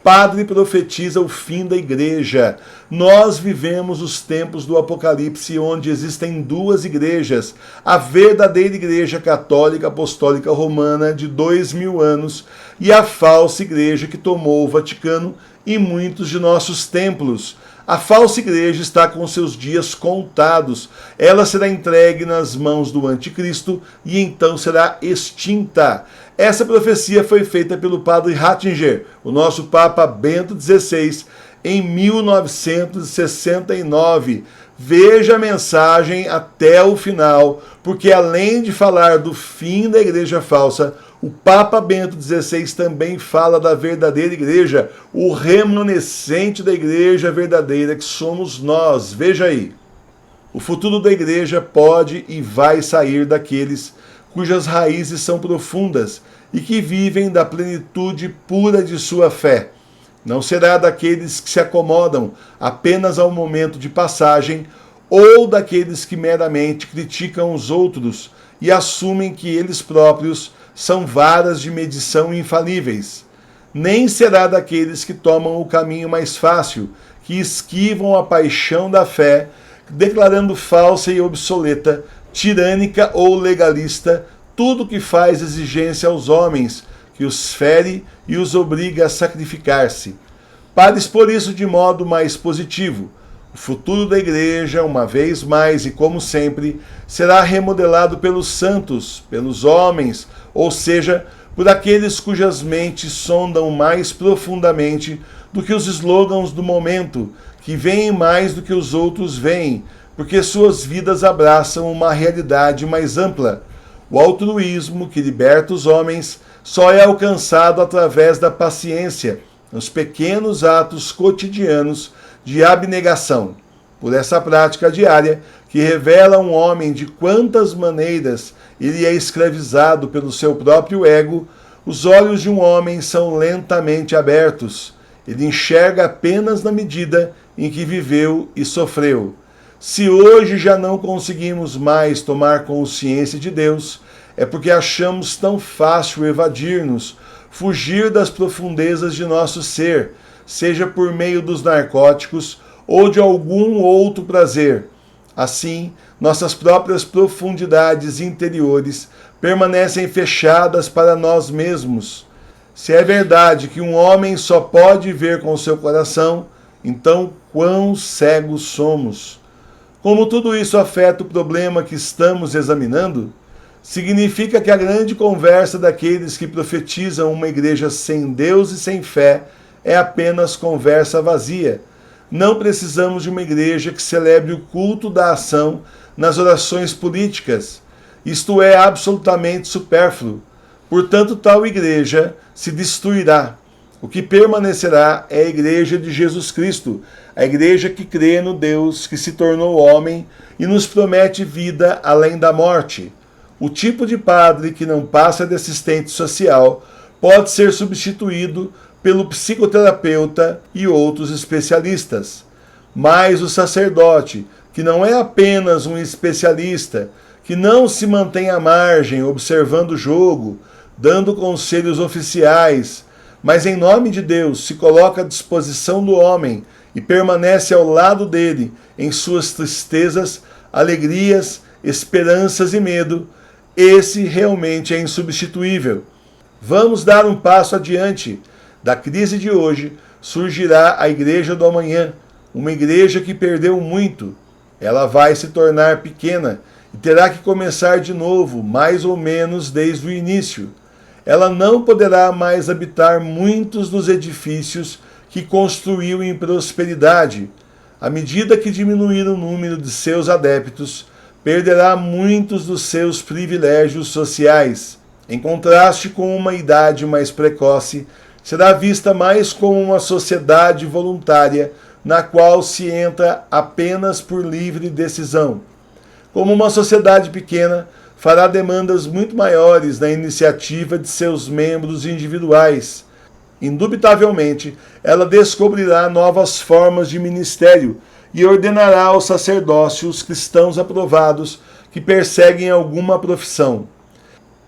padre profetiza o fim da igreja. Nós vivemos os tempos do Apocalipse, onde existem duas igrejas. A verdadeira igreja católica apostólica romana de 2000 anos e a falsa igreja que tomou o Vaticano e muitos de nossos templos. A falsa igreja está com seus dias contados. Ela será entregue nas mãos do anticristo e então será extinta. Essa profecia foi feita pelo padre Ratzinger, o nosso Papa Bento XVI, em 1969. Veja a mensagem até o final, porque além de falar do fim da igreja falsa, o Papa Bento XVI também fala da verdadeira igreja, o remanescente da igreja verdadeira que somos nós. Veja aí. O futuro da igreja pode e vai sair daqueles cujas raízes são profundas e que vivem da plenitude pura de sua fé. Não será daqueles que se acomodam apenas ao momento de passagem ou daqueles que meramente criticam os outros e assumem que eles próprios são varas de medição infalíveis. Nem será daqueles que tomam o caminho mais fácil, que esquivam a paixão da fé, declarando falsa e obsoleta, tirânica ou legalista, tudo que faz exigência aos homens, que os fere e os obriga a sacrificar-se. Para expor isso de modo mais positivo, o futuro da igreja, uma vez mais e como sempre, será remodelado pelos santos, pelos homens, ou seja, por aqueles cujas mentes sondam mais profundamente do que os slogans do momento, que veem mais do que os outros veem, porque suas vidas abraçam uma realidade mais ampla. O altruísmo que liberta os homens só é alcançado através da paciência, nos pequenos atos cotidianos de abnegação. Por essa prática diária, que revela um homem de quantas maneiras ele é escravizado pelo seu próprio ego, os olhos de um homem são lentamente abertos. Ele enxerga apenas na medida em que viveu e sofreu. Se hoje já não conseguimos mais tomar consciência de Deus, é porque achamos tão fácil evadir-nos, fugir das profundezas de nosso ser, seja por meio dos narcóticos ou de algum outro prazer. Assim, nossas próprias profundidades interiores permanecem fechadas para nós mesmos. Se é verdade que um homem só pode ver com seu coração, então quão cegos somos? Como tudo isso afeta o problema que estamos examinando? Significa que a grande conversa daqueles que profetizam uma igreja sem Deus e sem fé é apenas conversa vazia. Não precisamos de uma igreja que celebre o culto da ação nas orações políticas. Isto é absolutamente supérfluo. Portanto, tal igreja se destruirá. O que permanecerá é a igreja de Jesus Cristo, a igreja que crê no Deus que se tornou homem e nos promete vida além da morte. O tipo de padre que não passa de assistente social pode ser substituído pelo psicoterapeuta e outros especialistas. Mas o sacerdote, que não é apenas um especialista, que não se mantém à margem observando o jogo, dando conselhos oficiais, mas em nome de Deus se coloca à disposição do homem e permanece ao lado dele em suas tristezas, alegrias, esperanças e medo, esse realmente é insubstituível. Vamos dar um passo adiante. Da crise de hoje surgirá a igreja do amanhã, uma igreja que perdeu muito. Ela vai se tornar pequena e terá que começar de novo, mais ou menos desde o início. Ela não poderá mais habitar muitos dos edifícios que construiu em prosperidade. À medida que diminuir o número de seus adeptos, perderá muitos dos seus privilégios sociais. Em contraste com uma idade mais precoce, será vista mais como uma sociedade voluntária na qual se entra apenas por livre decisão. Como uma sociedade pequena, fará demandas muito maiores na iniciativa de seus membros individuais. Indubitavelmente, ela descobrirá novas formas de ministério e ordenará ao sacerdócio os cristãos aprovados que perseguem alguma profissão.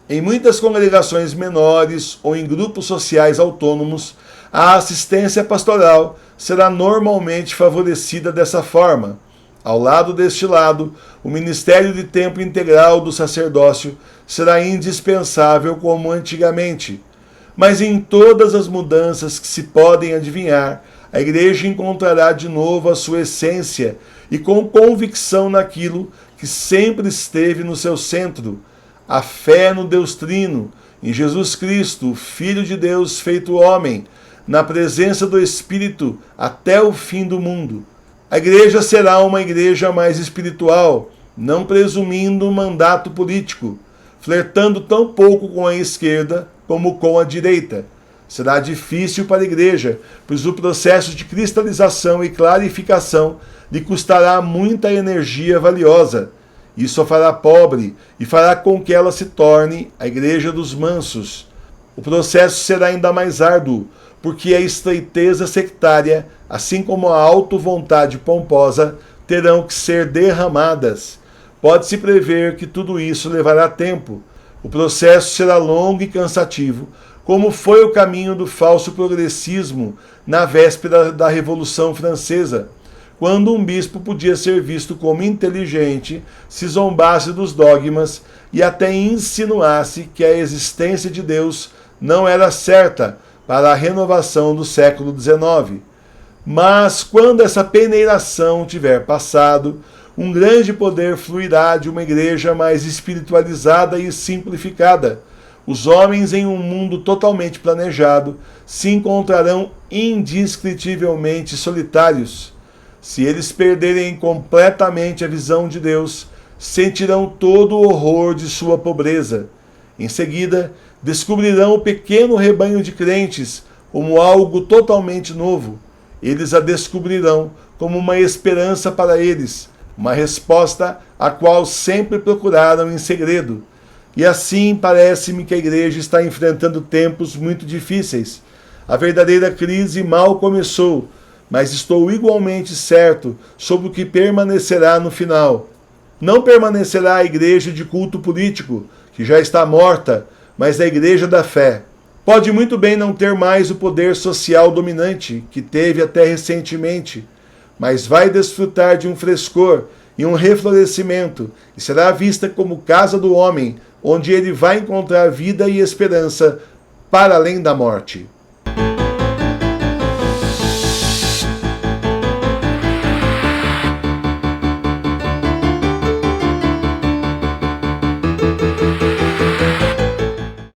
Em muitas congregações menores ou em grupos sociais autônomos, A assistência pastoral será normalmente favorecida dessa forma. Ao lado deste lado, o ministério de tempo integral do sacerdócio será indispensável como antigamente. Mas em todas as mudanças que se podem adivinhar, a igreja encontrará de novo a sua essência e com convicção naquilo que sempre esteve no seu centro, a fé no Deus Trino, em Jesus Cristo, o Filho de Deus feito homem, na presença do Espírito até o fim do mundo. A igreja será uma igreja mais espiritual, não presumindo um mandato político, flertando tão pouco com a esquerda como com a direita. Será difícil para a igreja, pois o processo de cristalização e clarificação lhe custará muita energia valiosa. Isso a fará pobre e fará com que ela se torne a igreja dos mansos. O processo será ainda mais árduo, porque a estreiteza sectária, assim como a auto-vontade pomposa, terão que ser derramadas. Pode-se prever que tudo isso levará tempo. O processo será longo e cansativo, como foi o caminho do falso progressismo na véspera da Revolução Francesa, quando um bispo podia ser visto como inteligente, se zombasse dos dogmas e até insinuasse que a existência de Deus não era certa para a renovação do século XIX. Mas quando essa peneiração tiver passado, um grande poder fluirá de uma igreja mais espiritualizada e simplificada. Os homens em um mundo totalmente planejado se encontrarão indescritivelmente solitários. Se eles perderem completamente a visão de Deus, sentirão todo o horror de sua pobreza. Em seguida, descobrirão o pequeno rebanho de crentes como algo totalmente novo. Eles a descobrirão como uma esperança para eles, uma resposta a qual sempre procuraram em segredo. E assim parece-me que a igreja está enfrentando tempos muito difíceis. A verdadeira crise mal começou, mas estou igualmente certo sobre o que permanecerá no final. Não permanecerá a igreja de culto político, que já está morta, mas a igreja da fé. Pode muito bem não ter mais o poder social dominante que teve até recentemente, mas vai desfrutar de um frescor e um reflorescimento, e será vista como casa do homem, onde ele vai encontrar vida e esperança para além da morte.